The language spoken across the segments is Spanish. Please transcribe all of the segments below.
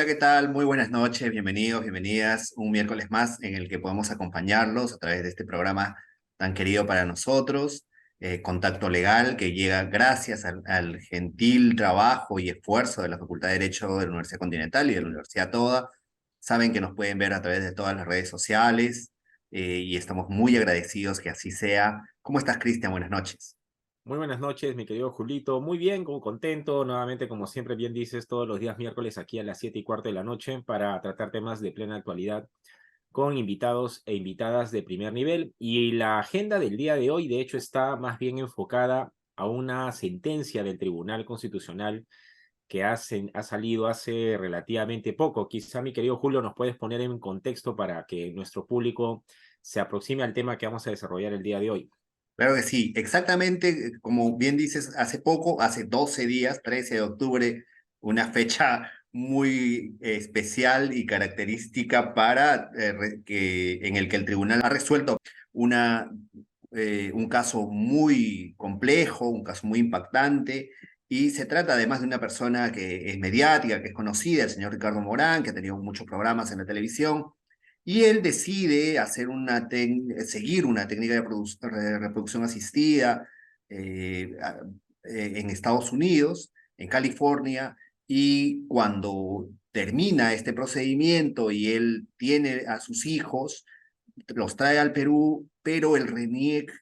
Hola, ¿qué tal? Muy buenas noches, bienvenidos, bienvenidas. Un miércoles más en el que podemos acompañarlos a través de este programa tan querido para nosotros, Contacto Legal, que llega gracias al gentil trabajo y esfuerzo de la Facultad de Derecho de la Universidad Continental y de la Universidad toda. Saben que nos pueden ver a través de todas las redes sociales y estamos muy agradecidos que así sea. ¿Cómo estás, Cristian? Buenas noches. Muy buenas noches, mi querido Julito. Muy bien, como contento, nuevamente, como siempre bien dices, todos los días miércoles aquí a las 7:15 de la noche para tratar temas de plena actualidad con invitados e invitadas de primer nivel. Y la agenda del día de hoy, de hecho, está más bien enfocada a una sentencia del Tribunal Constitucional que ha salido hace relativamente poco. Quizá, mi querido Julio, nos puedes poner en contexto para que nuestro público se aproxime al tema que vamos a desarrollar el día de hoy. Claro que sí, exactamente como bien dices, hace poco, hace 12 días, 13 de octubre, una fecha muy especial y característica para en el que el tribunal ha resuelto una, un caso muy complejo, un caso muy impactante, y se trata además de una persona que es mediática, que es conocida, el señor Ricardo Morán, que ha tenido muchos programas en la televisión y él decide seguir una técnica de reproducción asistida eh, a- en Estados Unidos, en California, y cuando termina este procedimiento y él tiene a sus hijos, los trae al Perú, pero el RENIEC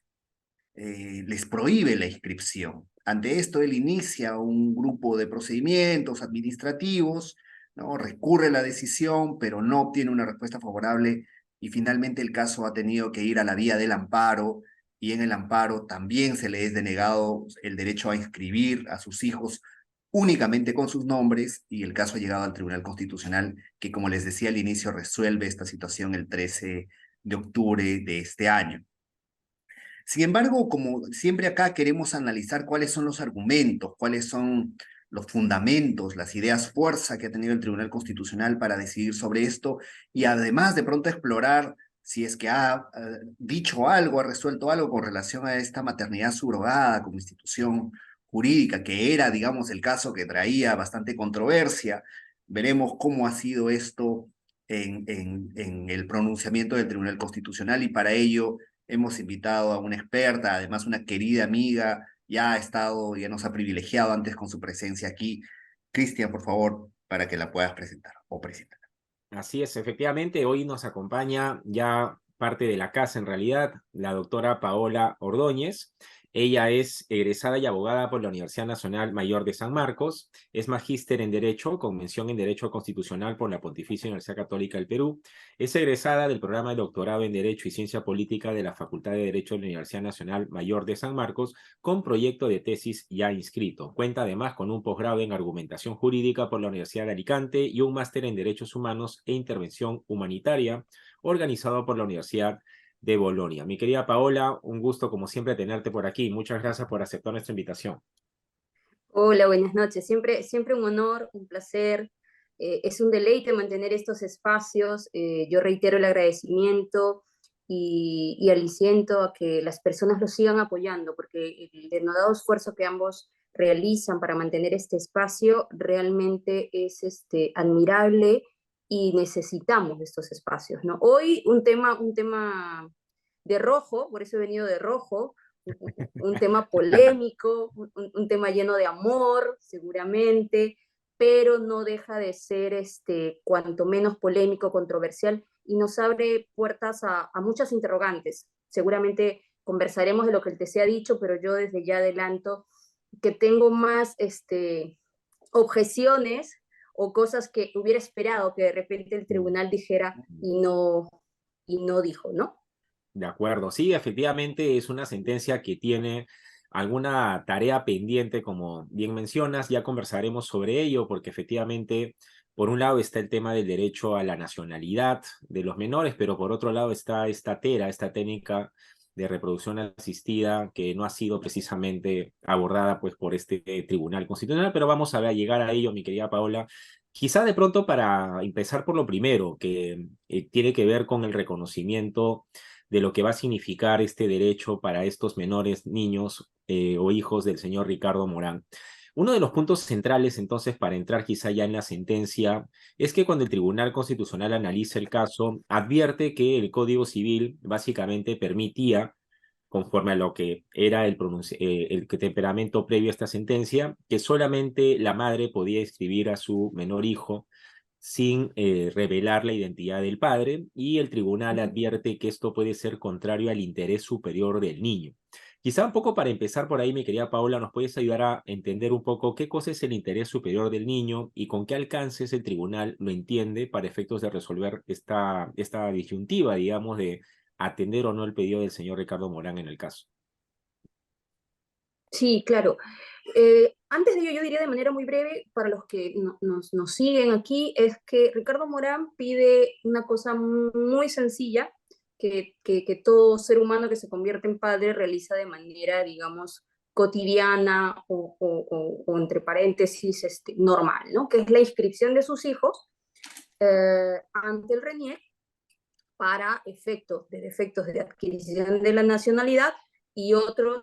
les prohíbe la inscripción. Ante esto, él inicia un grupo de procedimientos administrativos, ¿no? Recurre a la decisión, pero no obtiene una respuesta favorable y finalmente el caso ha tenido que ir a la vía del amparo y en el amparo también se le es denegado el derecho a inscribir a sus hijos únicamente con sus nombres y el caso ha llegado al Tribunal Constitucional que, como les decía al inicio, resuelve esta situación el 13 de octubre de este año. Sin embargo, como siempre acá queremos analizar cuáles son los argumentos, cuáles son los fundamentos, las ideas fuerza que ha tenido el Tribunal Constitucional para decidir sobre esto y además de pronto explorar si es que ha dicho algo, ha resuelto algo con relación a esta maternidad subrogada como institución jurídica, que era, digamos, el caso que traía bastante controversia. Veremos cómo ha sido esto en el pronunciamiento del Tribunal Constitucional y para ello hemos invitado a una experta, además una querida amiga, ya ha estado, ya nos ha privilegiado antes con su presencia aquí. Cristian, por favor, para que la puedas presentar o presentar. Así es, efectivamente, hoy nos acompaña ya parte de la casa, en realidad, la doctora Paola Ordóñez. Ella es egresada y abogada por la Universidad Nacional Mayor de San Marcos, es magíster en Derecho, con mención en Derecho Constitucional por la Pontificia Universidad Católica del Perú. Es egresada del programa de doctorado en Derecho y Ciencia Política de la Facultad de Derecho de la Universidad Nacional Mayor de San Marcos, con proyecto de tesis ya inscrito. Cuenta además con un posgrado en Argumentación Jurídica por la Universidad de Alicante y un máster en Derechos Humanos e Intervención Humanitaria, organizado por la Universidad de Bolonia. Mi querida Paola, un gusto como siempre tenerte por aquí. Muchas gracias por aceptar nuestra invitación. Hola, buenas noches. Siempre un honor, un placer. Es un deleite mantener estos espacios. Yo reitero el agradecimiento y aliciento a que las personas lo sigan apoyando, porque el denodado esfuerzo que ambos realizan para mantener este espacio realmente es admirable y necesitamos de estos espacios, ¿no? Hoy un tema de rojo, por eso he venido de rojo, un tema polémico, un tema lleno de amor, seguramente, pero no deja de ser cuanto menos polémico, controversial, y nos abre puertas a muchas interrogantes. Seguramente conversaremos de lo que el TC ha dicho, pero yo desde ya adelanto que tengo más objeciones o cosas que hubiera esperado que de repente el tribunal dijera y no dijo, ¿no? De acuerdo, sí, efectivamente es una sentencia que tiene alguna tarea pendiente, como bien mencionas, ya conversaremos sobre ello, porque efectivamente, por un lado está el tema del derecho a la nacionalidad de los menores, pero por otro lado está esta técnica de reproducción asistida que no ha sido precisamente abordada pues por este Tribunal Constitucional, pero vamos a llegar a ello, mi querida Paola. Quizá de pronto para empezar por lo primero, que tiene que ver con el reconocimiento de lo que va a significar este derecho para estos menores niños o hijos del señor Ricardo Morán. Uno de los puntos centrales, entonces, para entrar quizá ya en la sentencia, es que cuando el Tribunal Constitucional analiza el caso, advierte que el Código Civil básicamente permitía, conforme a lo que era el temperamento previo a esta sentencia, que solamente la madre podía inscribir a su menor hijo sin revelar la identidad del padre, y el tribunal advierte que esto puede ser contrario al interés superior del niño. Quizá un poco para empezar por ahí, mi querida Paola, ¿nos puedes ayudar a entender un poco qué cosa es el interés superior del niño y con qué alcances el tribunal lo entiende para efectos de resolver esta disyuntiva, digamos, de atender o no el pedido del señor Ricardo Morán en el caso? Sí, claro. Antes de ello, yo diría de manera muy breve, para los que nos siguen aquí, es que Ricardo Morán pide una cosa muy sencilla que todo ser humano que se convierte en padre realiza de manera, digamos, cotidiana o entre paréntesis, normal, ¿no? Que es la inscripción de sus hijos ante el RENIEC para efectos de adquisición de la nacionalidad y otros,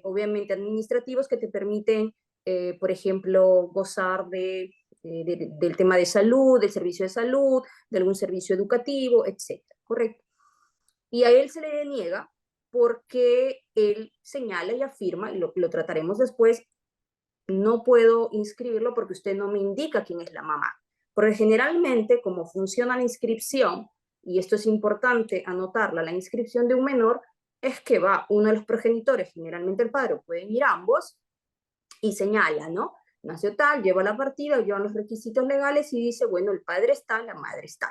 obviamente, administrativos que te permiten, por ejemplo, gozar del tema de salud, del servicio de salud, de algún servicio educativo, etcétera, ¿correcto? Y a él se le deniega porque él señala y afirma, y lo trataremos después, no puedo inscribirlo porque usted no me indica quién es la mamá. Porque generalmente, como funciona la inscripción, y esto es importante anotarla, la inscripción de un menor es que va uno de los progenitores, generalmente el padre, pueden ir ambos, y señala, ¿no? Nació tal, lleva la partida, llevan los requisitos legales y dice, bueno, el padre está, la madre está.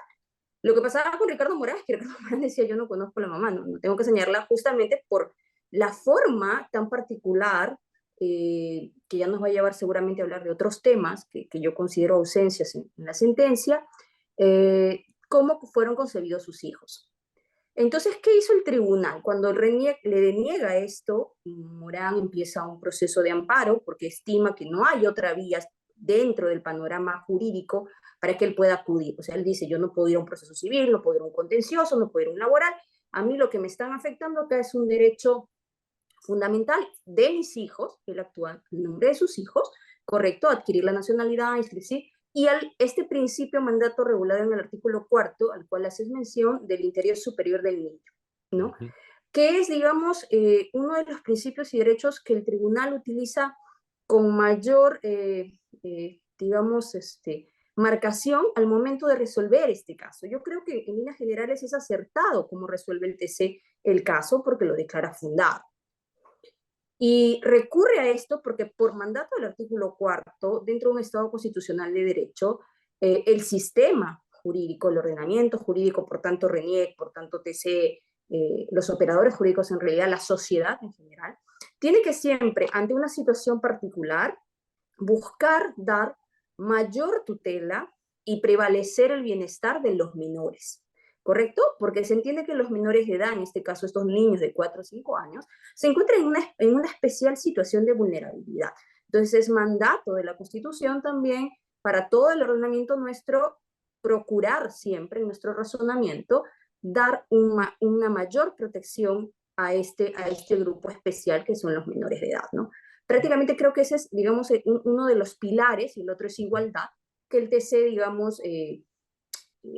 Lo que pasaba con Ricardo Morán es que Ricardo Morán decía, yo no conozco a la mamá, no tengo que señalarla justamente por la forma tan particular que ya nos va a llevar seguramente a hablar de otros temas que yo considero ausencias en la sentencia, cómo fueron concebidos sus hijos. Entonces, ¿qué hizo el tribunal? Cuando le deniega esto, Morán empieza un proceso de amparo porque estima que no hay otra vía dentro del panorama jurídico para que él pueda acudir. O sea, él dice, yo no puedo ir a un proceso civil, no puedo ir a un contencioso, no puedo ir a un laboral. A mí lo que me están afectando acá es un derecho fundamental de mis hijos, él actúa en nombre de sus hijos, correcto, adquirir la nacionalidad, inscribirse, y este principio mandato regulado en el artículo 4, al cual haces mención del interés superior del niño, ¿no? Que es, digamos, uno de los principios y derechos que el tribunal utiliza con mayor, digamos, marcación al momento de resolver este caso. Yo creo que en líneas generales es acertado cómo resuelve el TC el caso porque lo declara fundado. Y recurre a esto porque por mandato del artículo 4, dentro de un Estado constitucional de derecho, el sistema jurídico, el ordenamiento jurídico, por tanto RENIEC, por tanto TC, los operadores jurídicos en realidad, la sociedad en general, tiene que siempre, ante una situación particular, buscar dar mayor tutela y prevalecer el bienestar de los menores. ¿Correcto? Porque se entiende que los menores de edad, en este caso estos niños de 4 o 5 años, se encuentran en una especial situación de vulnerabilidad. Entonces es mandato de la Constitución también para todo el ordenamiento nuestro procurar siempre en nuestro razonamiento dar una mayor protección a este grupo especial que son los menores de edad, ¿no? Prácticamente creo que ese es, digamos, uno de los pilares, y el otro es igualdad, que el TC, digamos,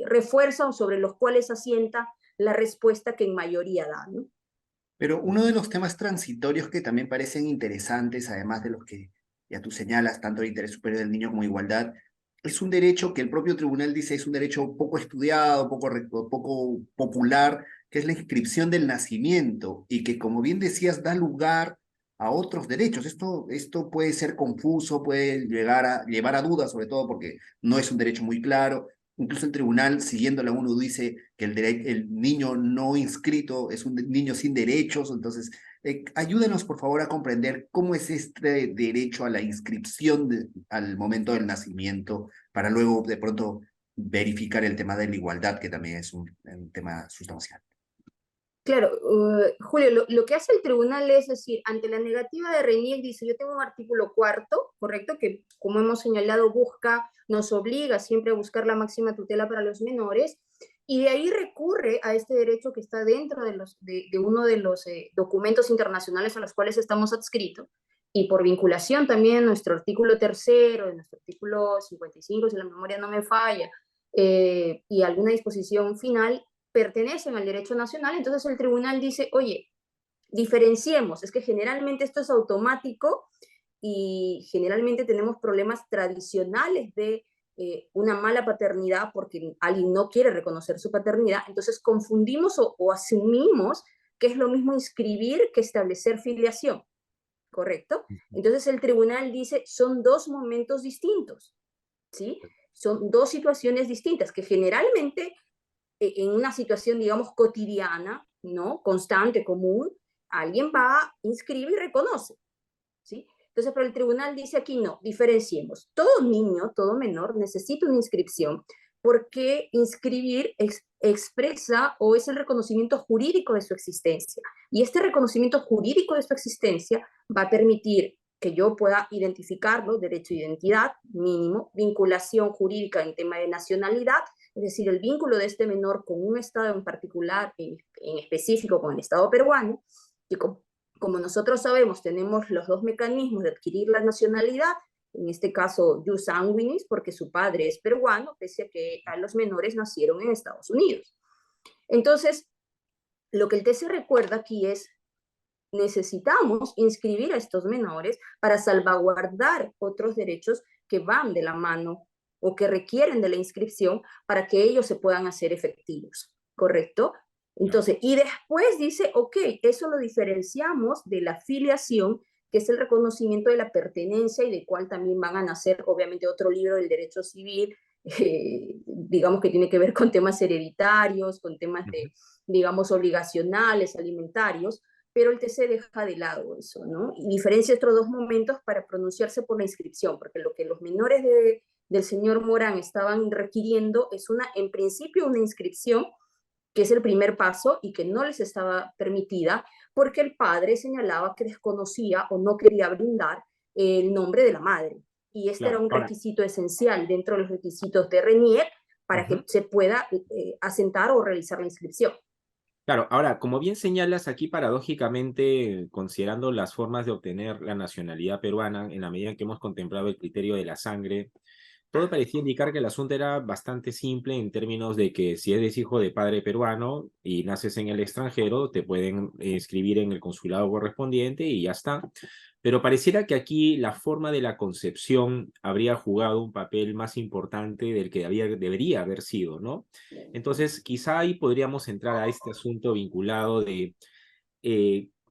refuerza o sobre los cuales asienta la respuesta que en mayoría da, ¿no? Pero uno de los temas transitorios que también parecen interesantes, además de los que ya tú señalas, tanto el interés superior del niño como igualdad, es un derecho que el propio tribunal dice es un derecho poco estudiado, poco popular, que es la inscripción del nacimiento y que, como bien decías, da lugar a otros derechos. Esto puede ser confuso, puede llevar a dudas, sobre todo porque no es un derecho muy claro. Incluso el tribunal, siguiendo la ONU, dice que el niño no inscrito es un niño sin derechos. Entonces, ayúdenos, por favor, a comprender cómo es este derecho a la inscripción al momento del nacimiento, para luego, de pronto, verificar el tema de la igualdad, que también es un tema sustancial. Claro, Julio, lo que hace el tribunal es decir, ante la negativa de RENIEC, dice, yo tengo un artículo 4, correcto, que como hemos señalado nos obliga siempre a buscar la máxima tutela para los menores, y de ahí recurre a este derecho que está dentro de uno de los documentos internacionales a los cuales estamos adscritos, y por vinculación también nuestro artículo tercero, de nuestro artículo 55, si la memoria no me falla, y alguna disposición final pertenecen al derecho nacional, entonces el tribunal dice, oye, diferenciemos, es que generalmente esto es automático y generalmente tenemos problemas tradicionales de una mala paternidad porque alguien no quiere reconocer su paternidad, entonces confundimos o asumimos que es lo mismo inscribir que establecer filiación, ¿correcto? Entonces el tribunal dice, son dos momentos distintos, ¿sí? Son dos situaciones distintas que generalmente en una situación, digamos, cotidiana, ¿no? Constante, común, alguien va, inscribe y reconoce, ¿sí? Entonces, pero el tribunal dice aquí no, diferenciemos. Todo niño, todo menor necesita una inscripción porque inscribir expresa o es el reconocimiento jurídico de su existencia. Y este reconocimiento jurídico de su existencia va a permitir que yo pueda identificarlo, derecho a identidad mínimo, vinculación jurídica en tema de nacionalidad, es decir, el vínculo de este menor con un Estado en particular, en específico con el Estado peruano, y como nosotros sabemos, tenemos los dos mecanismos de adquirir la nacionalidad, en este caso, jus sanguinis, porque su padre es peruano, pese a que a los menores nacieron en Estados Unidos. Entonces, lo que el TC recuerda aquí es, necesitamos inscribir a estos menores para salvaguardar otros derechos que van de la mano o que requieren de la inscripción para que ellos se puedan hacer efectivos, ¿correcto? Entonces, y después dice, ok, eso lo diferenciamos de la filiación, que es el reconocimiento de la pertenencia y de cual también van a nacer, obviamente, otro libro del derecho civil, digamos que tiene que ver con temas hereditarios, con temas de, digamos, obligacionales, alimentarios, pero el TC deja de lado eso, ¿no? Y diferencia estos dos momentos para pronunciarse por la inscripción, porque lo que los menores del señor Morán estaban requiriendo es en principio una inscripción, que es el primer paso y que no les estaba permitida, porque el padre señalaba que desconocía o no quería brindar el nombre de la madre. Y este era un requisito esencial dentro de los requisitos de RENIEC para que se pueda asentar o realizar la inscripción. Claro, ahora, como bien señalas aquí, paradójicamente, considerando las formas de obtener la nacionalidad peruana, en la medida en que hemos contemplado el criterio de la sangre, todo parecía indicar que el asunto era bastante simple en términos de que si eres hijo de padre peruano y naces en el extranjero, te pueden inscribir en el consulado correspondiente y ya está. Pero pareciera que aquí la forma de la concepción habría jugado un papel más importante del que debería haber sido, ¿no? Entonces, quizá ahí podríamos entrar a este asunto vinculado de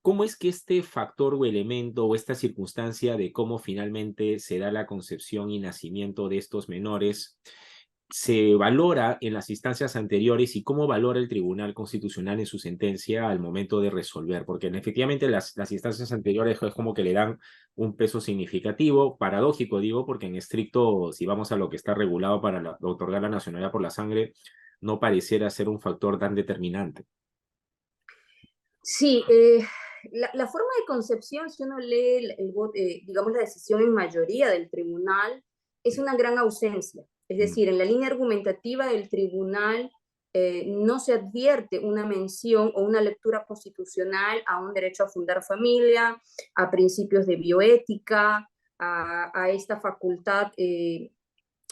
cómo es que este factor o elemento o esta circunstancia de cómo finalmente se da la concepción y nacimiento de estos menores se valora en las instancias anteriores y cómo valora el Tribunal Constitucional en su sentencia al momento de resolver, porque efectivamente las instancias anteriores es como que le dan un peso significativo, paradójico digo, porque en estricto, si vamos a lo que está regulado para otorgar la nacionalidad por la sangre, no pareciera ser un factor tan determinante. Sí, la forma de concepción, si uno lee, digamos, la decisión en mayoría del tribunal, es una gran ausencia. Es decir, en la línea argumentativa del tribunal no se advierte una mención o una lectura constitucional a un derecho a fundar familia, a principios de bioética, a esta facultad,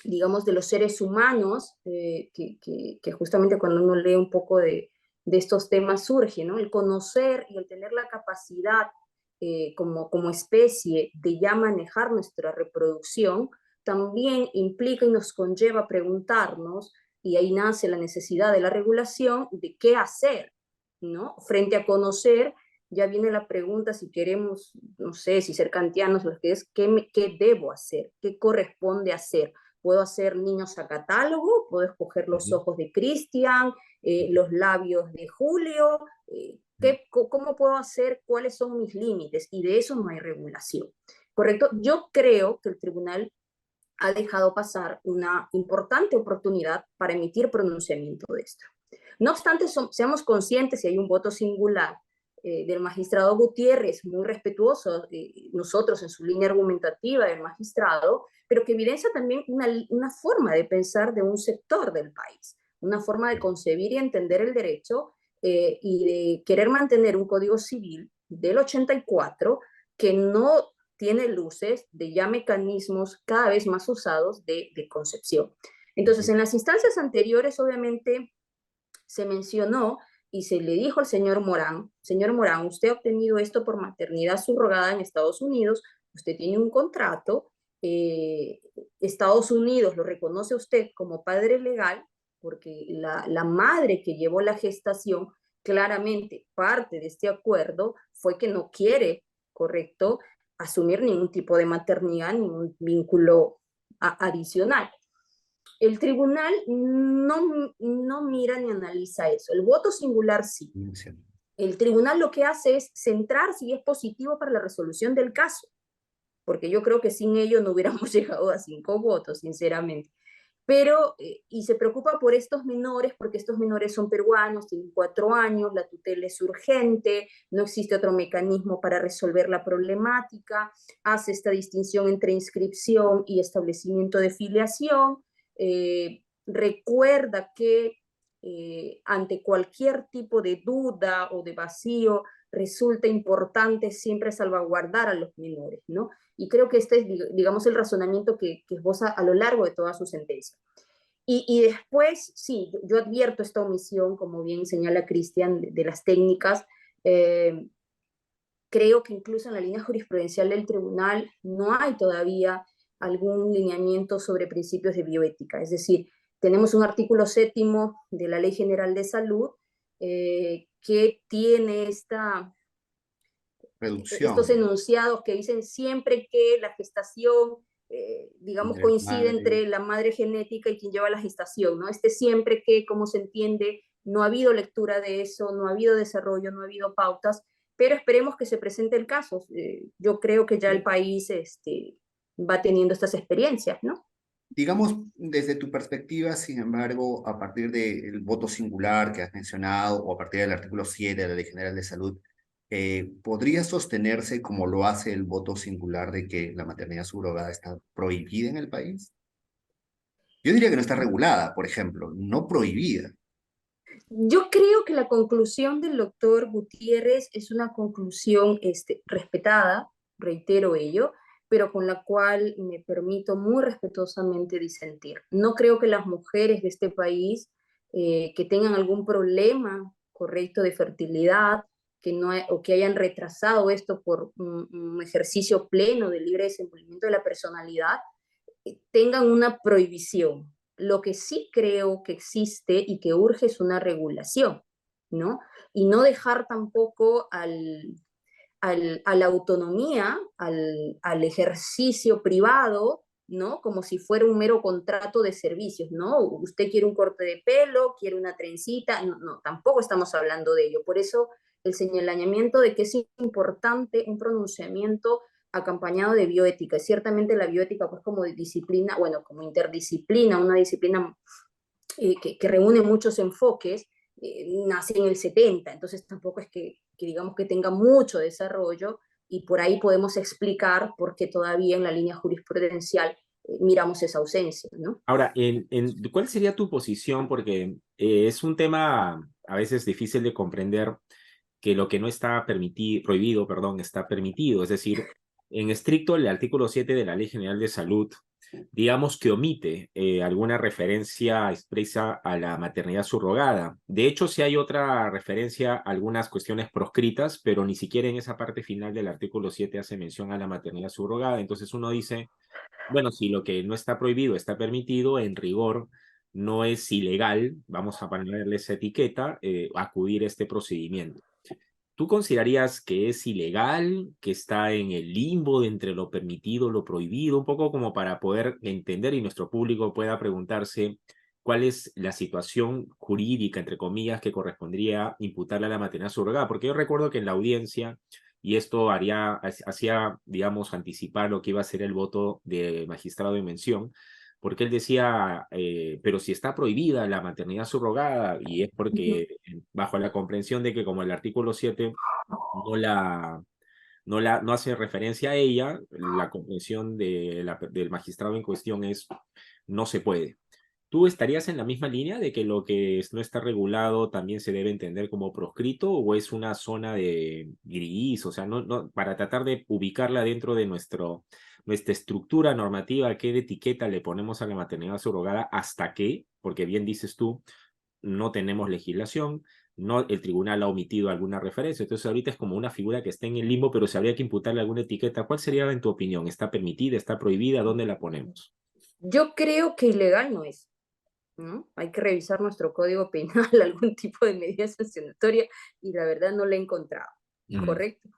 digamos, de los seres humanos, que justamente cuando uno lee un poco de estos temas surge, ¿no? El conocer y el tener la capacidad como especie de ya manejar nuestra reproducción, también implica y nos conlleva a preguntarnos, y ahí nace la necesidad de la regulación, de qué hacer, ¿no? Frente a conocer, ya viene la pregunta si queremos, no sé, si ser kantianos, lo que es, ¿qué debo hacer? ¿Qué corresponde hacer? ¿Puedo hacer niños a catálogo? ¿Puedo escoger los ojos de Cristian? Los labios de Julio? ¿Cómo puedo hacer? ¿Cuáles son mis límites? Y de eso no hay regulación, ¿correcto? Yo creo que el tribunal ha dejado pasar una importante oportunidad para emitir pronunciamiento de esto. No obstante, seamos conscientes si hay un voto singular del magistrado Gutiérrez, muy respetuoso, nosotros en su línea argumentativa del magistrado, pero que evidencia también una forma de pensar de un sector del país, una forma de concebir y entender el derecho y de querer mantener un código civil del 84 que no tiene luces de ya mecanismos cada vez más usados de concepción. Entonces, en las instancias anteriores, obviamente, se mencionó y se le dijo al señor Morán, usted ha obtenido esto por maternidad subrogada en Estados Unidos, usted tiene un contrato, Estados Unidos lo reconoce a usted como padre legal, porque la madre que llevó la gestación, claramente parte de este acuerdo fue que no quiere, correcto, asumir ningún tipo de maternidad, ningún vínculo adicional. El tribunal no mira ni analiza eso. El voto singular sí. El tribunal lo que hace es centrar si es positivo para la resolución del caso, porque yo creo que sin ello no hubiéramos llegado a 5 votos, sinceramente. Pero, y se preocupa por estos menores, porque estos menores son peruanos, tienen 4 años, la tutela es urgente, no existe otro mecanismo para resolver la problemática, hace esta distinción entre inscripción y establecimiento de filiación, recuerda que ante cualquier tipo de duda o de vacío, resulta importante siempre salvaguardar a los menores, ¿no? Y creo que este es, digamos, el razonamiento que esboza a lo largo de toda su sentencia. Y después, sí, yo advierto esta omisión, como bien señala Cristian, de las técnicas. Creo que incluso en la línea jurisprudencial del tribunal no hay todavía algún lineamiento sobre principios de bioética. Es decir, tenemos un artículo 7º de la Ley General de Salud que tiene estos enunciados que dicen siempre que la gestación, digamos, coincide entre la madre genética y quien lleva la gestación, ¿no? Siempre que, como se entiende, no ha habido lectura de eso, no ha habido desarrollo, no ha habido pautas, pero esperemos que se presente el caso. Yo creo que ya el país va teniendo estas experiencias, ¿no? Digamos, desde tu perspectiva, sin embargo, a partir del voto singular que has mencionado, o a partir del artículo 7 de la Ley General de Salud, ¿podría sostenerse como lo hace el voto singular de que la maternidad subrogada está prohibida en el país? Yo diría que no está regulada, por ejemplo, no prohibida. Yo creo que la conclusión del doctor Gutiérrez es una conclusión respetada, reitero ello, pero con la cual me permito muy respetuosamente disentir. No creo que las mujeres de este país que tengan algún problema correcto de fertilidad, o que hayan retrasado esto por un ejercicio pleno del libre desenvolvimiento de la personalidad, tengan una prohibición. Lo que sí creo que existe y que urge es una regulación, ¿no? Y no dejar tampoco a la autonomía, al ejercicio privado, ¿no? Como si fuera un mero contrato de servicios, ¿no? Usted quiere un corte de pelo, quiere una trencita, no, tampoco estamos hablando de ello. Por eso el señalamiento de que es importante un pronunciamiento acompañado de bioética. Ciertamente la bioética, pues como disciplina, bueno, como interdisciplina, una disciplina que reúne muchos enfoques, nace en el 70, entonces tampoco es que digamos que tenga mucho desarrollo, y por ahí podemos explicar por qué todavía en la línea jurisprudencial miramos esa ausencia, ¿no? Ahora, ¿cuál sería tu posición? Porque es un tema a veces difícil de comprender, que lo que no está prohibido, perdón, está permitido. Es decir, en estricto el artículo 7 de la Ley General de Salud, digamos que omite alguna referencia expresa a la maternidad subrogada. De hecho, sí hay otra referencia a algunas cuestiones proscritas, pero ni siquiera en esa parte final del artículo 7 hace mención a la maternidad subrogada. Entonces uno dice, bueno, si lo que no está prohibido está permitido, en rigor no es ilegal, vamos a ponerle esa etiqueta, acudir a este procedimiento. ¿Tú considerarías que es ilegal, que está en el limbo de entre lo permitido, lo prohibido? Un poco como para poder entender y nuestro público pueda preguntarse cuál es la situación jurídica, entre comillas, que correspondría imputarle a la maternidad subrogada. Porque yo recuerdo que en la audiencia, y esto hacía, digamos, anticipar lo que iba a ser el voto de magistrado de mención, porque él decía, pero si está prohibida la maternidad subrogada, y es porque bajo la comprensión de que como el artículo 7 no hace referencia a ella, la comprensión del magistrado en cuestión es no se puede. ¿Tú estarías en la misma línea de que lo que no está regulado también se debe entender como proscrito o es una zona de gris? O sea, para tratar de ubicarla dentro de nuestra estructura normativa, ¿qué etiqueta le ponemos a la maternidad subrogada? ¿Hasta qué? Porque bien dices tú, no tenemos legislación, el tribunal ha omitido alguna referencia, entonces ahorita es como una figura que está en el limbo, pero si habría que imputarle alguna etiqueta, ¿cuál sería en tu opinión? ¿Está permitida, está prohibida? ¿Dónde la ponemos? Yo creo que ilegal no es, ¿no? Hay que revisar nuestro código penal, algún tipo de medida sancionatoria, y la verdad no la he encontrado, Mm, ¿correcto?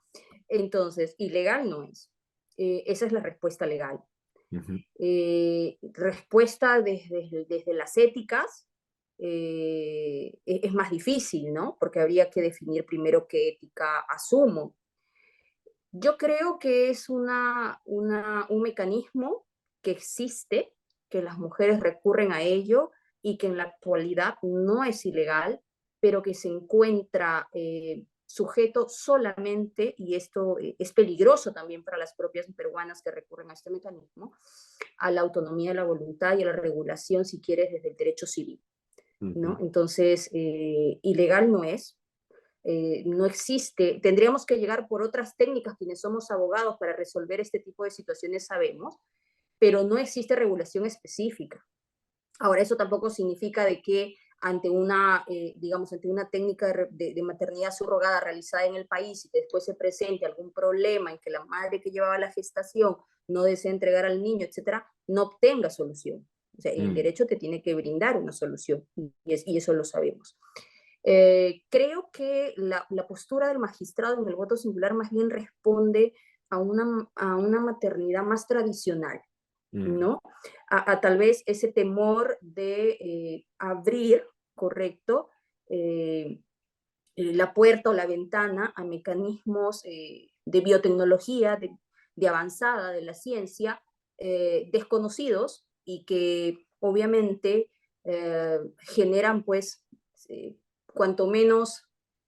Entonces, ilegal no es. Esa es la respuesta legal. ujú, Respuesta desde las éticas es más difícil, ¿no? Porque habría que definir primero qué ética asumo. Yo creo que es un mecanismo que existe, que las mujeres recurren a ello y que en la actualidad no es ilegal, pero que se encuentra sujeto solamente, y esto es peligroso también para las propias peruanas que recurren a este mecanismo, a la autonomía de la voluntad y a la regulación, si quieres, desde el derecho civil, ujú. ¿no? Entonces, ilegal no es, no existe, tendríamos que llegar por otras técnicas, quienes somos abogados para resolver este tipo de situaciones sabemos, pero no existe regulación específica. Ahora, eso tampoco significa de que ante una, digamos, ante una técnica de maternidad subrogada realizada en el país y que después se presente algún problema en que la madre que llevaba la gestación no desea entregar al niño, etcétera, no obtenga solución. O sea, el Mm, derecho te tiene que brindar una solución y eso lo sabemos. Creo que la postura del magistrado en el voto singular más bien responde a una maternidad más tradicional, mm, ¿no? Tal vez ese temor de abrir, correcto, eh, la puerta o la ventana a mecanismos de biotecnología, de avanzada de la ciencia, desconocidos y que obviamente generan pues eh, cuanto menos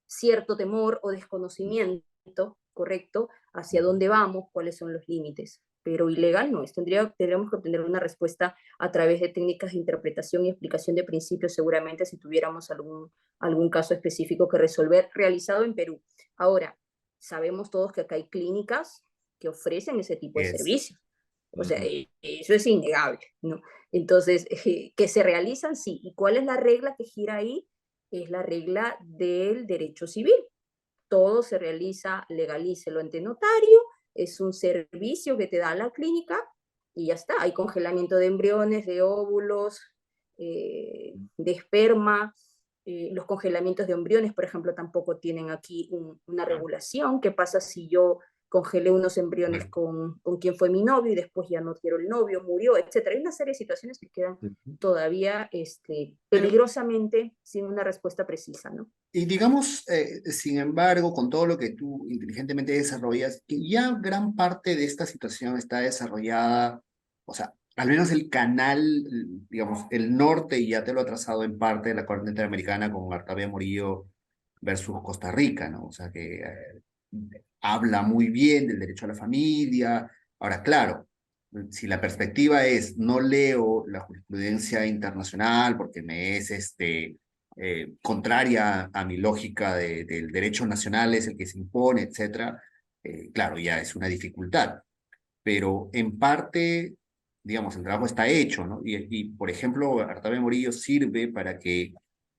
cierto temor o desconocimiento, correcto, hacia dónde vamos, cuáles son los límites. Pero ilegal no es. Tendríamos que obtener una respuesta a través de técnicas de interpretación y explicación de principios, seguramente si tuviéramos algún caso específico que resolver realizado en Perú. Ahora, sabemos todos que acá hay clínicas que ofrecen ese tipo de Es. servicios. O sea, Ujú. eso es innegable, ¿no? Entonces, que se realizan, sí. ¿Y cuál es la regla que gira ahí? Es la regla del derecho civil. Todo se realiza, legalícelo ante notario, es un servicio que te da la clínica y ya está. Hay congelamiento de embriones, de óvulos, de esperma. Los congelamientos de embriones, por ejemplo, tampoco tienen aquí una regulación. ¿Qué pasa si yo congelé unos embriones con quien fue mi novio y después ya no quiero el novio, murió, etcétera? Hay una serie de situaciones que quedan ujú. todavía Pero, peligrosamente sin una respuesta precisa, ¿no? y digamos, sin embargo, con todo lo que tú inteligentemente desarrollas, que ya gran parte de esta situación está desarrollada, o sea, al menos el canal, digamos, el norte ya te lo ha trazado en parte de la Corte Interamericana con Artavia Morillo versus Costa Rica, ¿no? O sea, que habla muy bien del derecho a la familia. Ahora, claro, si la perspectiva es no leo la jurisprudencia internacional porque me es contraria a mi lógica del derecho nacional, es el que se impone, etcétera, claro, ya es una dificultad. Pero en parte, digamos, el trabajo está hecho, ¿no? Por ejemplo, Artavia Morillo sirve para que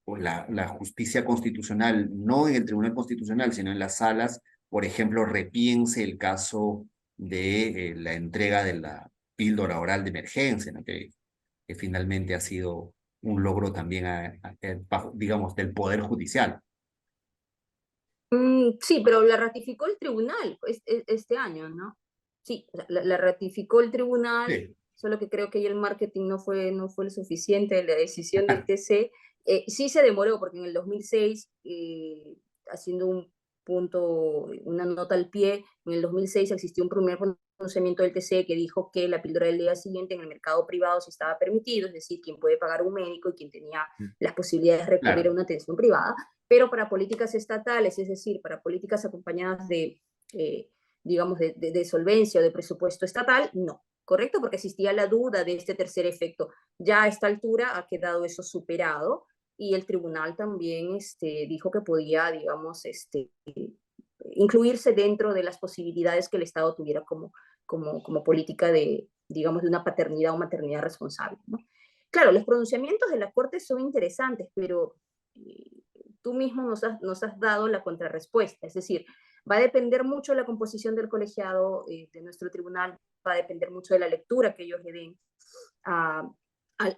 pues, la justicia constitucional, no en el Tribunal Constitucional, sino en las salas, por ejemplo, repiense el caso de la entrega de la píldora oral de emergencia, ¿no? Que finalmente ha sido un logro también, digamos, del Poder Judicial. Sí, pero la ratificó el tribunal este año, ¿no? Sí, la ratificó el tribunal, Sí. solo que creo que ahí el marketing no fue lo suficiente, la decisión del TC. Sí se demoró, porque en el 2006, haciendo un punto, una nota al pie, en el 2006 existió un primer pronunciamiento del TC que dijo que la píldora del día siguiente en el mercado privado sí estaba permitido, es decir, quien puede pagar un médico y quien tenía las posibilidades de recurrir a Claro. una atención privada, pero para políticas estatales, es decir, para políticas acompañadas de, digamos, de solvencia o de presupuesto estatal, no. ¿correcto? Porque existía la duda de este tercer efecto. Ya a esta altura ha quedado eso superado y el tribunal también dijo que podía, digamos, incluirse dentro de las posibilidades que el Estado tuviera como política de, digamos, de una paternidad o maternidad responsable, ¿no? Claro, los pronunciamientos de la Corte son interesantes, pero tú mismo nos has dado la contrarrespuesta, es decir, va a depender mucho de la composición del colegiado de nuestro tribunal, va a depender mucho de la lectura que ellos le den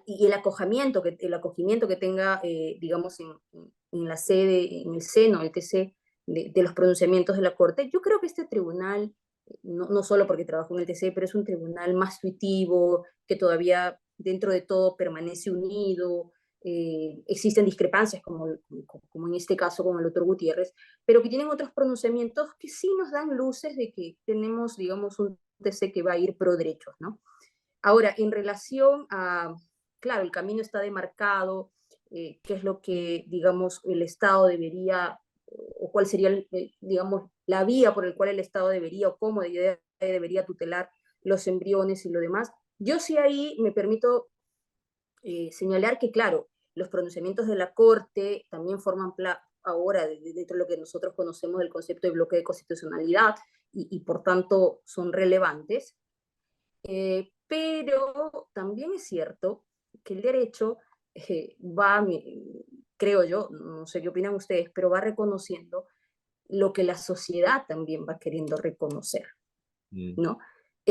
y el acogimiento que tenga, digamos, en la sede, en el seno, el TC, de los pronunciamientos de la Corte. Yo creo que este tribunal, no solo porque trabajo en el TC, pero es un tribunal más intuitivo, que todavía dentro de todo permanece unido. Existen discrepancias, como en este caso con el doctor Gutiérrez, pero que tienen otros pronunciamientos que sí nos dan luces de que tenemos, digamos, un TC que va a ir pro derechos, ¿no? Ahora, en relación a, claro, el camino está demarcado, qué es lo que, digamos, el Estado debería, o cuál sería, digamos, la vía por el cual el Estado debería, o cómo debería tutelar los embriones y lo demás. Yo sí ahí me permito señalar que, claro, los pronunciamientos de la Corte también forman ahora dentro de lo que nosotros conocemos del concepto de bloque de constitucionalidad y por tanto son relevantes. Pero también es cierto que el derecho va, creo yo, no sé qué opinan ustedes, pero va reconociendo lo que la sociedad también va queriendo reconocer, ¿no?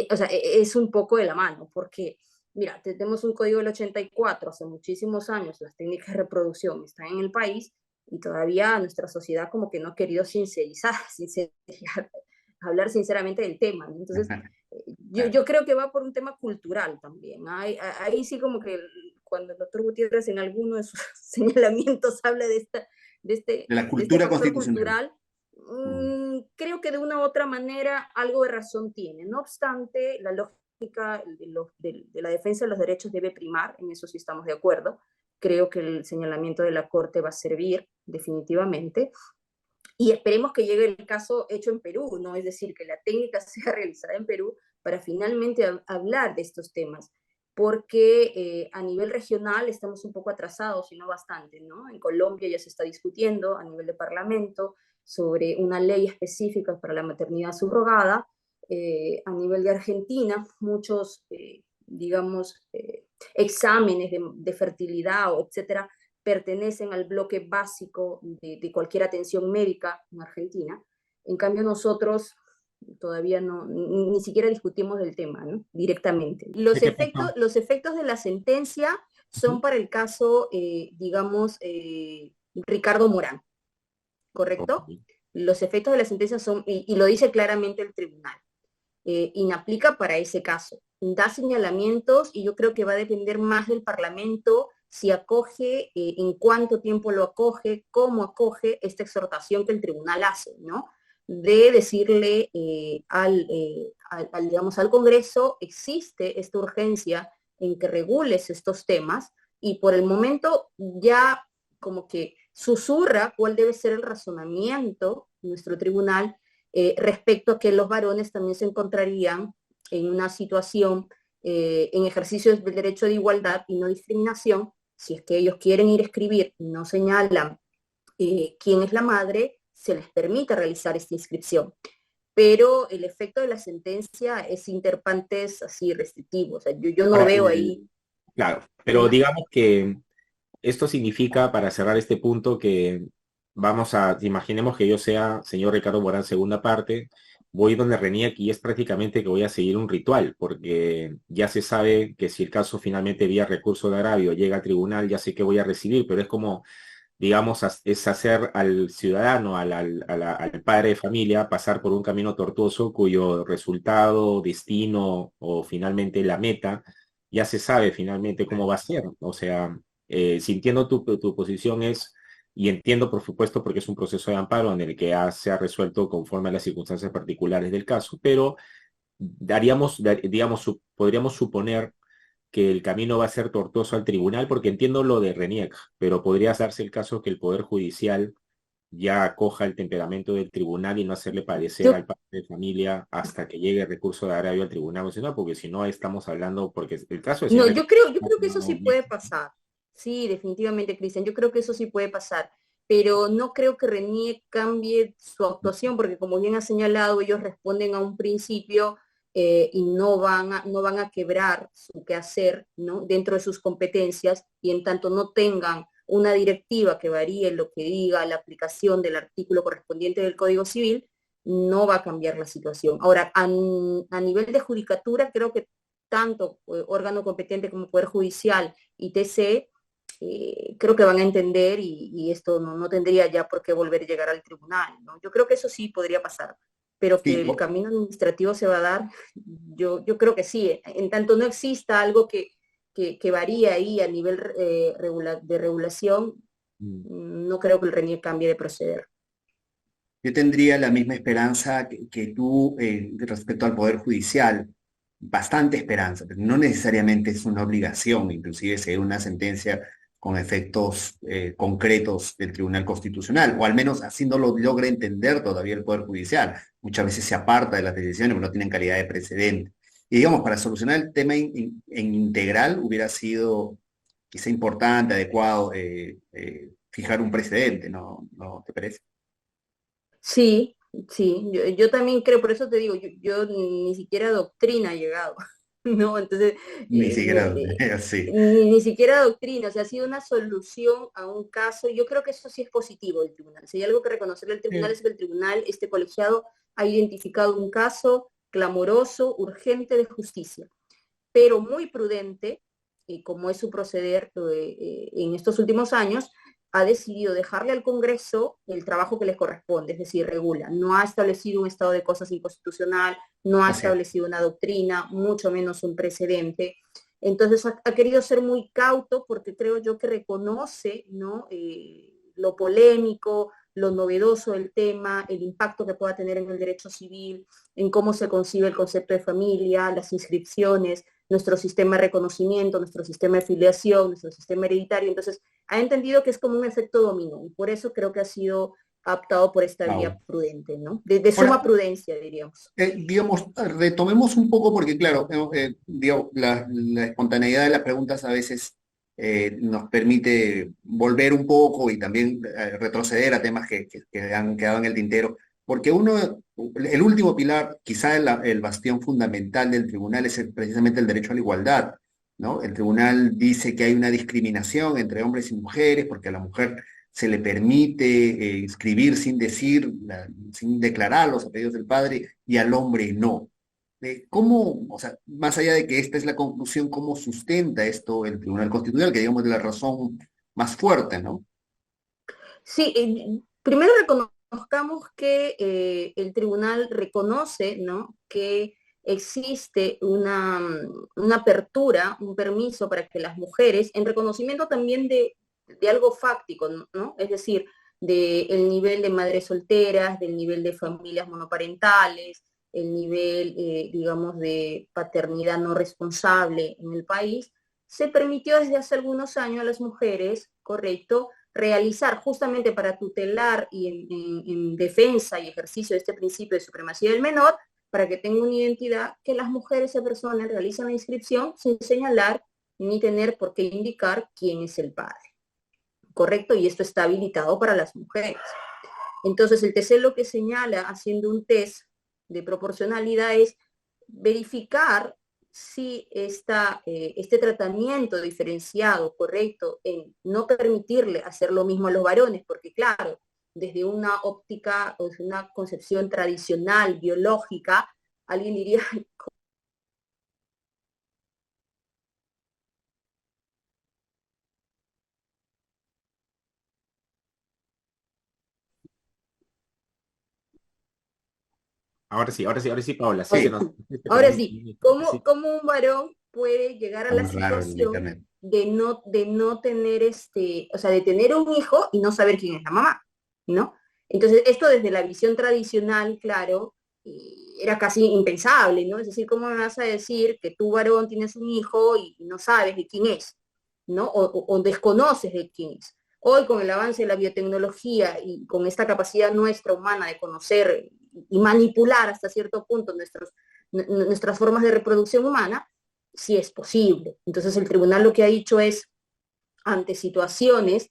O sea, es un poco de la mano, porque, mira, tenemos un código del 84, hace muchísimos años las técnicas de reproducción están en el país y todavía nuestra sociedad como que no ha querido hablar sinceramente del tema, ¿no? Entonces, yo creo que va por un tema cultural también. Ahí sí como que cuando el doctor Gutiérrez en alguno de sus señalamientos habla De la de este cultura factor constitucional. cultural, creo que de una u otra manera algo de razón tiene. No obstante, la lógica de la defensa de los derechos debe primar, en eso sí estamos de acuerdo. Creo que el señalamiento de la Corte va a servir definitivamente. Y esperemos que llegue el caso hecho en Perú, ¿no? Es decir, que la técnica sea realizada en Perú para finalmente hablar de estos temas, porque a nivel regional estamos un poco atrasados, y no bastante, ¿no? En Colombia ya se está discutiendo a nivel de parlamento sobre una ley específica para la maternidad subrogada. A nivel de Argentina, muchos, digamos, exámenes de fertilidad, etcétera, pertenecen al bloque básico de cualquier atención médica en Argentina. En cambio, nosotros todavía no, ni siquiera discutimos del tema, ¿no? Directamente. Los efectos de la sentencia son para el caso, digamos, Ricardo Morán, ¿correcto? Okay. Los efectos de la sentencia son, y lo dice claramente el tribunal, inaplica para ese caso. Da señalamientos y yo creo que va a depender más del Parlamento si acoge, en cuánto tiempo lo acoge, cómo acoge esta exhortación que el tribunal hace, ¿no? De decirle digamos, al Congreso, existe esta urgencia en que regules estos temas y por el momento ya como que susurra cuál debe ser el razonamiento de nuestro tribunal respecto a que los varones también se encontrarían en una situación en ejercicio del derecho de igualdad y no discriminación. Si es que ellos quieren ir a escribir y no señalan quién es la madre, se les permite realizar esta inscripción. Pero el efecto de la sentencia es interpantes así restrictivo. O sea, yo no veo ahí. Claro, pero digamos que esto significa, para cerrar este punto, que imaginemos que yo sea señor Ricardo Morán, segunda parte, voy donde RENIEC y es prácticamente que voy a seguir un ritual, porque ya se sabe que si el caso finalmente vía recurso de agravio llega al tribunal, ya sé que voy a recibir, pero es como, digamos, es hacer al ciudadano, al padre de familia, pasar por un camino tortuoso cuyo resultado, destino o finalmente la meta, ya se sabe finalmente cómo va a ser. O sea, sintiendo tu posición y entiendo por supuesto porque es un proceso de amparo en el que se ha resuelto conforme a las circunstancias particulares del caso, pero podríamos suponer que el camino va a ser tortuoso al tribunal, porque entiendo lo de RENIEC, pero podría darse el caso que el Poder Judicial ya acoja el temperamento del tribunal y no hacerle padecer Yo al padre de familia hasta que llegue el recurso de agravio al Tribunal Constitucional, porque si no estamos hablando, porque el caso de No, señora yo creo que eso sí puede pasar. Sí, definitivamente, Cristian. Yo creo que eso sí puede pasar. Pero no creo que Renier cambie su actuación, porque como bien ha señalado, ellos responden a un principio y no van a quebrar su quehacer, ¿no? Dentro de sus competencias, y en tanto no tengan una directiva que varíe lo que diga la aplicación del artículo correspondiente del Código Civil, no va a cambiar la situación. Ahora, a nivel de judicatura, creo que tanto órgano competente como Poder Judicial y TC, creo que van a entender y esto no tendría ya por qué volver a llegar al tribunal, ¿no? Yo creo que eso sí podría pasar, pero que Sí, el camino administrativo se va a dar, yo creo que sí, en tanto no exista algo que varía ahí a nivel de regulación, no creo que el RENIEC cambie de proceder. yo tendría la misma esperanza que tú respecto al Poder Judicial, bastante esperanza, pero no necesariamente es una obligación, inclusive seguir una sentencia con efectos concretos del Tribunal Constitucional, o al menos así no lo logra entender todavía el Poder Judicial. Muchas veces se aparta de las decisiones porque no tienen calidad de precedente. Y digamos, para solucionar el tema en integral hubiera sido quizá importante, adecuado, fijar un precedente, ¿no te parece? Sí, sí, yo también creo, por eso te digo, yo ni siquiera doctrina he llegado, ¿no? Entonces, Ni siquiera, sí. ni siquiera doctrina, o sea, ha sido una solución a un caso, y yo creo que eso sí es positivo del tribunal. Si hay algo que reconocerle al tribunal es que el tribunal, este colegiado, ha identificado un caso clamoroso, urgente de justicia, pero muy prudente, y como es su proceder en estos últimos años, ha decidido dejarle al Congreso el trabajo que les corresponde, es decir, regula. No ha establecido un estado de cosas inconstitucional, no ha Así es. establecido una doctrina, mucho menos un precedente. Entonces ha querido ser muy cauto porque creo yo que reconoce, ¿no? Lo polémico, lo novedoso del tema, el impacto que pueda tener en el derecho civil, en cómo se concibe el concepto de familia, las inscripciones, nuestro sistema de reconocimiento, nuestro sistema de filiación, nuestro sistema hereditario. Entonces, ha entendido que es como un efecto dominó y por eso creo que ha sido optado por esta vía Wow. prudente, ¿no? De Ahora, suma prudencia, diríamos. digamos, retomemos un poco porque, claro, digo, la espontaneidad de las preguntas a veces nos permite volver un poco y también retroceder a temas que han quedado en el tintero, porque el último pilar, quizá el bastión fundamental del tribunal es precisamente el derecho a la igualdad, ¿no? El tribunal dice que hay una discriminación entre hombres y mujeres porque a la mujer se le permite inscribir sin decir, sin declarar los apellidos del padre y al hombre no. ¿Cómo, o sea, más allá de que esta es la conclusión, cómo sustenta esto el Tribunal Constitucional, que digamos es la razón más fuerte, ¿no? Sí, primero reconozcamos que el tribunal reconoce, ¿no? Que existe una apertura, un permiso para que las mujeres, en reconocimiento también de algo fáctico, ¿no? Es decir, del nivel de madres solteras, del nivel de familias monoparentales, el nivel, digamos, de paternidad no responsable en el país, se permitió desde hace algunos años a las mujeres, correcto, realizar justamente para tutelar y en defensa y ejercicio de este principio de supremacía del menor, para que tenga una identidad, que las mujeres se personas realizan la inscripción sin señalar ni tener por qué indicar quién es el padre. ¿Correcto? Y esto está habilitado para las mujeres. Entonces, el TC lo que señala, haciendo un test de proporcionalidad, es verificar si este tratamiento diferenciado, correcto, en no permitirle hacer lo mismo a los varones, porque claro, desde una óptica o una concepción tradicional, biológica, alguien diría, Ahora sí, Paola, sí ahora, que Sí, nos... ahora sí, Sí. ¿cómo un varón puede llegar a está la más raro el situación internet. de no tener o sea, de tener un hijo y no saber quién es la mamá, ¿no? Entonces, esto desde la visión tradicional, claro, era casi impensable, ¿no? Es decir, ¿cómo me vas a decir que tú, varón, tienes un hijo y no sabes de quién es, ¿no? O desconoces de quién es? Hoy con el avance de la biotecnología y con esta capacidad nuestra humana de conocer y manipular hasta cierto punto nuestras formas de reproducción humana, sí es posible. Entonces el tribunal lo que ha dicho es, ante situaciones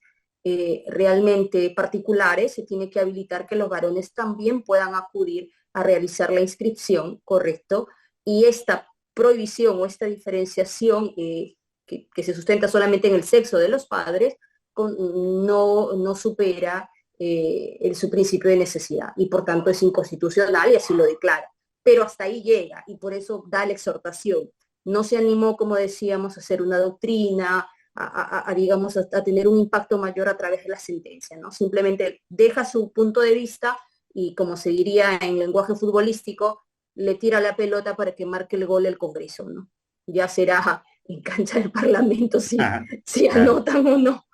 realmente particulares, se tiene que habilitar que los varones también puedan acudir a realizar la inscripción, ¿correcto? Y esta prohibición o esta diferenciación que se sustenta solamente en el sexo de los padres, no supera su principio de necesidad y por tanto es inconstitucional y así lo declara. Pero hasta ahí llega y por eso da la exhortación. No se animó, como decíamos, a hacer una doctrina, digamos, a tener un impacto mayor a través de la sentencia, ¿no? Simplemente deja su punto de vista y, como se diría en lenguaje futbolístico, le tira la pelota para que marque el gol el Congreso, ¿no? Ya será en cancha del Parlamento si Claro. anotan o no.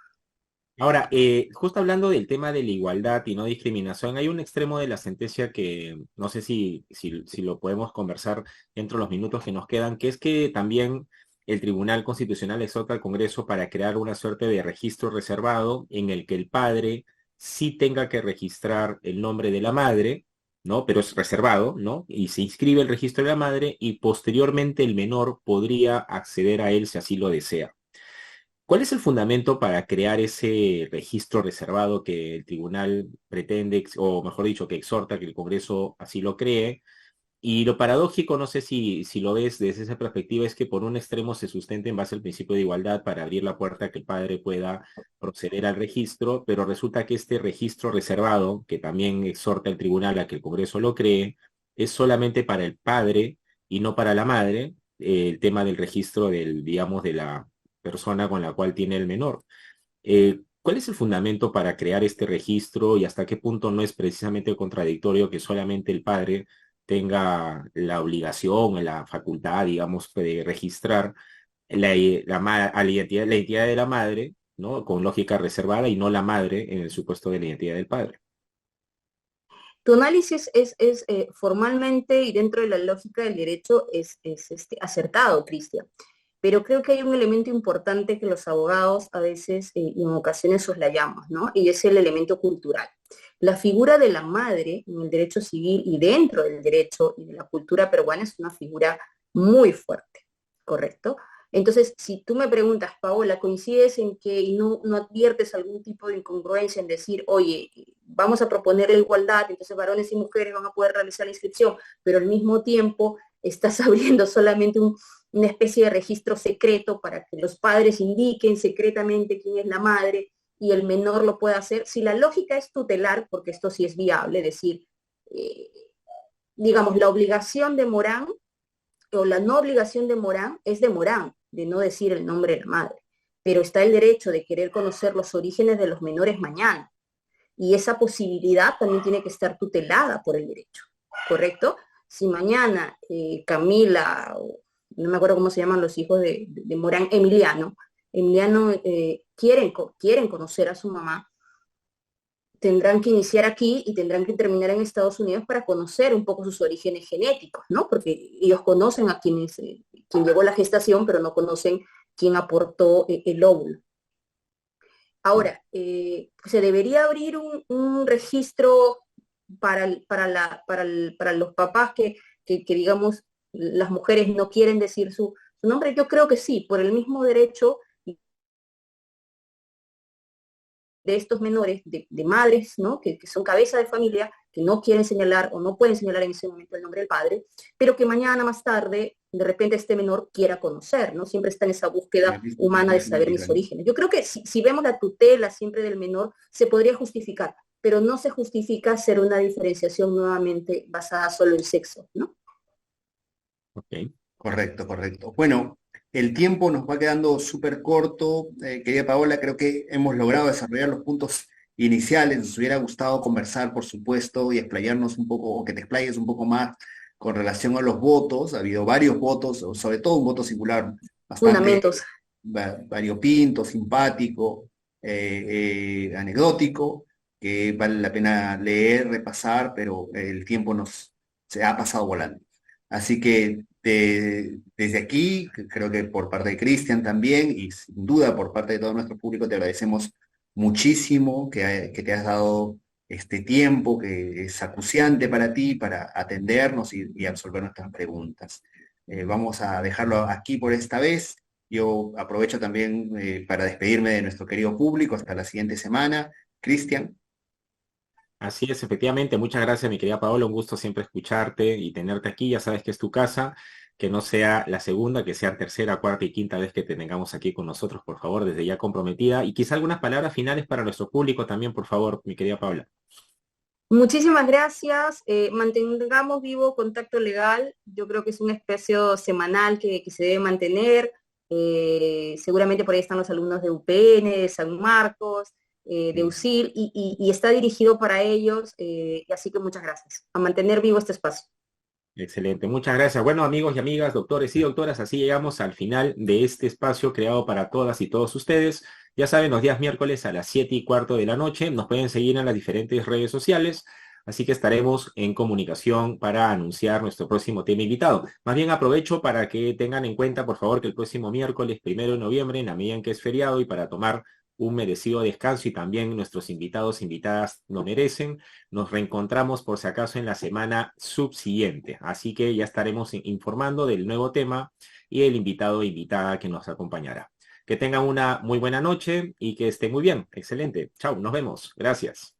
Ahora, justo hablando del tema de la igualdad y no discriminación, hay un extremo de la sentencia que no sé si lo podemos conversar dentro de los minutos que nos quedan, que es que también el Tribunal Constitucional exhorta al Congreso para crear una suerte de registro reservado en el que el padre sí tenga que registrar el nombre de la madre, ¿no? Pero es reservado, ¿no? Y se inscribe el registro de la madre y posteriormente el menor podría acceder a él si así lo desea. ¿Cuál es el fundamento para crear ese registro reservado que el tribunal pretende, o mejor dicho, que exhorta que el Congreso así lo cree? Y lo paradójico, no sé si lo ves desde esa perspectiva, es que por un extremo se sustenta en base al principio de igualdad para abrir la puerta a que el padre pueda proceder al registro, pero resulta que este registro reservado, que también exhorta el tribunal a que el Congreso lo cree, es solamente para el padre y no para la madre, el tema del registro digamos, de la persona con la cual tiene el menor. ¿Cuál es el fundamento para crear este registro y hasta qué punto no es precisamente contradictorio que solamente el padre tenga la obligación o la facultad, digamos, de registrar la identidad de la madre, ¿no? Con lógica reservada y no la madre en el supuesto de la identidad del padre? Tu análisis es formalmente y dentro de la lógica del derecho acertado, Cristian. Pero creo que hay un elemento importante que los abogados a veces y en ocasiones soslayamos, ¿no? Y es el elemento cultural. La figura de la madre en el derecho civil y dentro del derecho y de la cultura peruana es una figura muy fuerte, ¿correcto? Entonces, si tú me preguntas, Paola, ¿coincides en que no adviertes algún tipo de incongruencia en decir, oye, vamos a proponer la igualdad, entonces varones y mujeres van a poder realizar la inscripción, pero al mismo tiempo estás abriendo solamente una especie de registro secreto para que los padres indiquen secretamente quién es la madre y el menor lo pueda hacer? Si la lógica es tutelar, porque esto sí es viable, es decir, eh, digamos, la obligación de Morán o la no obligación de Morán es de Morán, de no decir el nombre de la madre, pero está el derecho de querer conocer los orígenes de los menores mañana, y esa posibilidad también tiene que estar tutelada por el derecho, ¿correcto? Si mañana Camila, no me acuerdo cómo se llaman los hijos de Morán, Emiliano quieren conocer a su mamá, tendrán que iniciar aquí y tendrán que terminar en Estados Unidos para conocer un poco sus orígenes genéticos, ¿no? Porque ellos conocen a quien llevó la gestación, pero no conocen quién aportó el óvulo. Ahora, se debería abrir un registro para los papás que, digamos, las mujeres no quieren decir su nombre. Yo creo que sí, por el mismo derecho de estos menores, de madres, ¿no? Que son cabeza de familia, que no quieren señalar o no pueden señalar en ese momento el nombre del padre, pero que mañana más tarde, de repente este menor quiera conocer, ¿no? Siempre está en esa búsqueda humana de saber mis orígenes. Yo creo que si vemos la tutela siempre del menor, se podría justificar, pero no se justifica hacer una diferenciación nuevamente basada solo en sexo, ¿no? Ok. Correcto, correcto. Bueno, el tiempo nos va quedando súper corto. Querida Paola, creo que hemos logrado desarrollar los puntos iniciales. Nos hubiera gustado conversar, por supuesto, y explayarnos un poco, o que te explayes un poco más con relación a los votos. Ha habido varios votos, o sobre todo un voto singular bastante Fundamentos. variopinto, simpático, anecdótico, que vale la pena leer, repasar, pero el tiempo se ha pasado volando. Así que desde aquí, creo que por parte de Cristian también, y sin duda por parte de todo nuestro público, te agradecemos muchísimo que te has dado este tiempo que es acuciante para ti, para atendernos y absolver nuestras preguntas. Vamos a dejarlo aquí por esta vez. Yo aprovecho también para despedirme de nuestro querido público hasta la siguiente semana. Cristian. Así es, efectivamente. Muchas gracias, mi querida Paola. Un gusto siempre escucharte y tenerte aquí. Ya sabes que es tu casa, que no sea la segunda, que sea tercera, cuarta y quinta vez que te tengamos aquí con nosotros, por favor, desde ya comprometida. Y quizá algunas palabras finales para nuestro público también, por favor, mi querida Paola. Muchísimas gracias. Mantengamos vivo contacto legal. Yo creo que es un espacio semanal que se debe mantener. Seguramente por ahí están los alumnos de UPN, de San Marcos, de USIL, y está dirigido para ellos. Y así que muchas gracias. A mantener vivo este espacio. Excelente, muchas gracias. Bueno, amigos y amigas, doctores y doctoras, así llegamos al final de este espacio creado para todas y todos ustedes. Ya saben, los días miércoles a las 7:15 de la noche nos pueden seguir en las diferentes redes sociales, así que estaremos en comunicación para anunciar nuestro próximo tema invitado. Más bien aprovecho para que tengan en cuenta, por favor, que el próximo miércoles, 1 de noviembre, en la medida en que es feriado y para tomar un merecido descanso y también nuestros invitados, invitadas lo merecen. Nos reencontramos por si acaso en la semana subsiguiente. Así que ya estaremos informando del nuevo tema y el invitado o invitada que nos acompañará. Que tengan una muy buena noche y que estén muy bien. Excelente. Chao, nos vemos. Gracias.